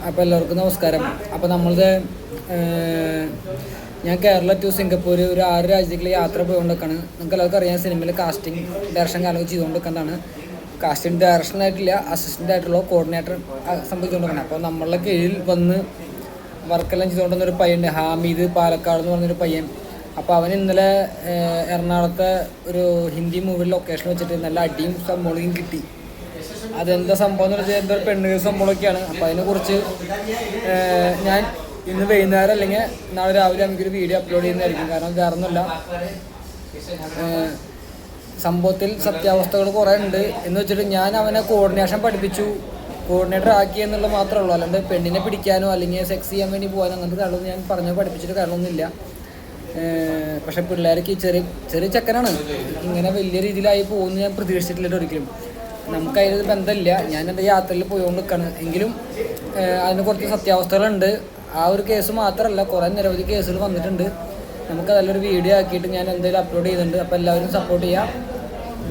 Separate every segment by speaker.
Speaker 1: അപ്പോൾ എല്ലാവർക്കും നമസ്കാരം. അപ്പോൾ നമ്മളുടെ ഞാൻ കേരള ടു സിംഗപ്പൂർ ഒരു 6 രാജ്യത്തേക്കുള്ള യാത്ര പോയിക്കൊണ്ടിരിക്കുകയാണ്. നിങ്ങൾക്ക് എല്ലാവർക്കും അറിയാം, സിനിമയിൽ കാസ്റ്റിംഗ് ഡയറക്ഷൻ കാലം ചെയ്തുകൊണ്ടിരിക്കുന്നതാണ്. കാസ്റ്റിംഗ് ഡയറക്ഷനായിട്ടില്ല, അസിസ്റ്റൻ്റ് ആയിട്ടുള്ള കോർഡിനേറ്റർ സംഭവിച്ചുകൊണ്ടിരിക്കണം. അപ്പോൾ നമ്മളുടെ കീഴിൽ വന്ന് വർക്കെല്ലാം ചെയ്തുകൊണ്ടിരുന്നൊരു പയ്യൻ ഹാമിദ് പാലക്കാട് എന്ന് പറഞ്ഞൊരു പയ്യൻ. അപ്പോൾ അവൻ ഇന്നലെ എറണാകുളത്തെ ഒരു ഹിന്ദി മൂവിയുടെ ലൊക്കേഷൻ വെച്ചിട്ട് നല്ല അടിയും സംഭവം കിട്ടി. അതെന്താ സംഭവം എന്ന് വെച്ചാൽ എന്തൊരു പെണ്ണുകൾ സംഭവമൊക്കെയാണ്. അപ്പോൾ അതിനെക്കുറിച്ച് ഞാൻ ഇന്ന് വൈകുന്നേരം അല്ലെങ്കിൽ നാളെ രാവിലെ നമുക്കൊരു വീഡിയോ അപ്ലോഡ് ചെയ്യുന്നതായിരിക്കും. കാരണം വേറൊന്നുമില്ല, സംഭവത്തിൽ സത്യാവസ്ഥകൾ കുറേ ഉണ്ട് എന്ന് വെച്ചിട്ട് ഞാൻ അവനെ കോർഡിനേഷൻ പഠിപ്പിച്ചു, കോർഡിനേറ്റർ ആക്കി എന്നുള്ളത് മാത്രമേ ഉള്ളൂ. അല്ലാണ്ട് പെണ്ണിനെ പിടിക്കാനോ അല്ലെങ്കിൽ സെക്സ് ചെയ്യാൻ വേണ്ടി പോകാനോ അങ്ങനത്തെ കാര്യമൊന്നും ഞാൻ പറഞ്ഞോ പഠിപ്പിച്ചിട്ട് കാര്യമൊന്നുമില്ല. പക്ഷെ പിള്ളേർക്ക് ചെറിയ ചെക്കനാണ്, ഇങ്ങനെ വലിയ രീതിയിലായി പോകുമെന്ന് ഞാൻ പ്രതീക്ഷിച്ചിട്ടില്ല ഒരിക്കലും. നമുക്കതിൽ ബന്ധമില്ല. ഞാൻ എൻ്റെ യാത്രയിൽ പോയിക്കൊണ്ട് നിൽക്കുകയാണ്. എങ്കിലും അതിന് കുറച്ച് സത്യാവസ്ഥകളുണ്ട്. ആ ഒരു കേസ് മാത്രമല്ല, കുറേ നിരവധി കേസുകൾ വന്നിട്ടുണ്ട്. നമുക്കതിലൊരു വീഡിയോ ആക്കിയിട്ട് ഞാൻ എന്തെങ്കിലും അപ്ലോഡ് ചെയ്യുന്നുണ്ട്. അപ്പോൾ എല്ലാവരും സപ്പോർട്ട് ചെയ്യുക,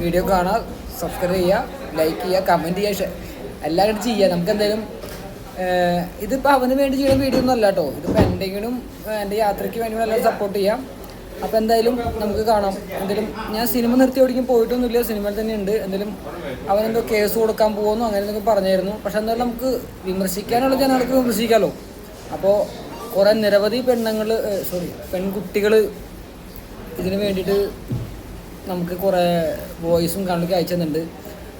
Speaker 1: വീഡിയോ കാണുക, സബ്സ്ക്രൈബ് ചെയ്യുക, ലൈക്ക് ചെയ്യുക, കമൻറ്റ് ചെയ്യുക, എല്ലാവരും ചെയ്യുക. നമുക്കെന്തെങ്കിലും ഇതിപ്പോൾ അവന് വേണ്ടി ചെയ്യുന്ന വീഡിയോ ഒന്നും അല്ല കേട്ടോ, ഇതിപ്പോൾ എന്തെങ്കിലും എൻ്റെ യാത്രയ്ക്ക് വേണ്ടി എല്ലാവരും സപ്പോർട്ട് ചെയ്യാം. അപ്പോൾ എന്തായാലും നമുക്ക് കാണാം. എന്തെങ്കിലും ഞാൻ സിനിമ നിർത്തി ഓടിക്കും പോയിട്ടൊന്നുമില്ല, സിനിമയിൽ തന്നെ ഉണ്ട്. എന്തെങ്കിലും അവനെന്തോ കേസ് കൊടുക്കാൻ പോകുന്നു അങ്ങനെ എന്തൊക്കെ പറഞ്ഞായിരുന്നു. പക്ഷെ എന്തായാലും നമുക്ക് വിമർശിക്കാനുള്ള ജനങ്ങൾക്ക് വിമർശിക്കാമല്ലോ. അപ്പോൾ കുറേ നിരവധി പെൺകുട്ടികൾ ഇതിന് വേണ്ടിയിട്ട് നമുക്ക് കുറേ വോയിസും കാണുകയൊക്കെ അയച്ചു തന്നിട്ടുണ്ട്.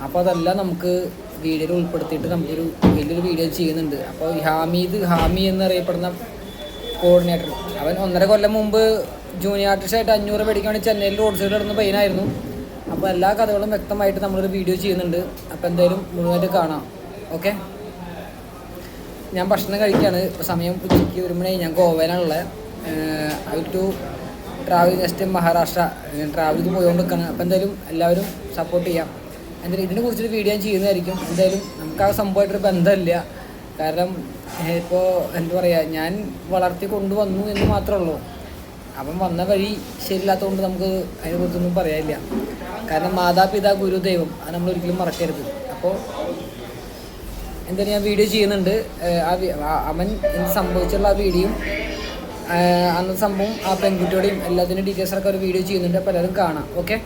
Speaker 1: അപ്പോൾ അതെല്ലാം നമുക്ക് വീഡിയോയിൽ ഉൾപ്പെടുത്തിയിട്ട് നമുക്കൊരു വലിയൊരു വീഡിയോ ചെയ്യുന്നുണ്ട്. അപ്പോൾ ഹാമി എന്നറിയപ്പെടുന്ന കോർഡിനേറ്റർ, അവൻ 1.5 കൊല്ലം മുമ്പ് ജൂനിയർ ആർട്ടിസ്റ്റായിട്ട് 500 മേടിക്കാൻ വേണ്ടി ചെന്നൈയിൽ റോഡ് സൈഡിൽ ഇടുന്ന പയ്യനായിരുന്നു. അപ്പോൾ എല്ലാ കഥകളും വ്യക്തമായിട്ട് നമ്മളൊരു വീഡിയോ ചെയ്യുന്നുണ്ട്. അപ്പോൾ എന്തായാലും മുഴുവനായിട്ട് കാണാം. ഓക്കെ, ഞാൻ ഭക്ഷണം കഴിക്കുകയാണ്. ഇപ്പോൾ സമയം ഉച്ചയ്ക്ക് 1 മണി. ഞാൻ ഗോവയിലാണുള്ളത്. I to travel next Maharashtra travel ചെയ്ത് പോയിക്കൊണ്ടിരിക്കുകയാണ്. അപ്പോൾ എന്തായാലും എല്ലാവരും സപ്പോർട്ട് ചെയ്യാം. എന്തായാലും ഇതിനെക്കുറിച്ചൊരു വീഡിയോ ഞാൻ ചെയ്യുന്നതായിരിക്കും. എന്തായാലും നമുക്ക് ആ സംഭവമായിട്ടൊരു ബന്ധമില്ല. കാരണം ഇപ്പോൾ എന്താ പറയുക, ഞാൻ വളർത്തി കൊണ്ടുവന്നു എന്ന് മാത്രമേ ഉള്ളൂ. അവൻ വന്ന വഴി ശരിയില്ലാത്തതുകൊണ്ട് നമുക്ക് അതിനെക്കുറിച്ചൊന്നും പറയാനില്ല. കാരണം മാതാപിതാ ഗുരു ദൈവം, അത് നമ്മളൊരിക്കലും മറക്കരുത്. അപ്പോൾ എന്തായാലും ഞാൻ വീഡിയോ ചെയ്യുന്നുണ്ട്. അവൻ എന്ത് സംഭവിച്ചുള്ള ആ വീഡിയോയും അന്നത്തെ സംഭവം ആ പെൺകുട്ടിയോടെയും എല്ലാത്തിൻ്റെ ഡീറ്റെയിൽസൊക്കെ ഒരു വീഡിയോ ചെയ്യുന്നുണ്ട്. അപ്പോൾ എല്ലാവരും കാണാം. ഓക്കെ.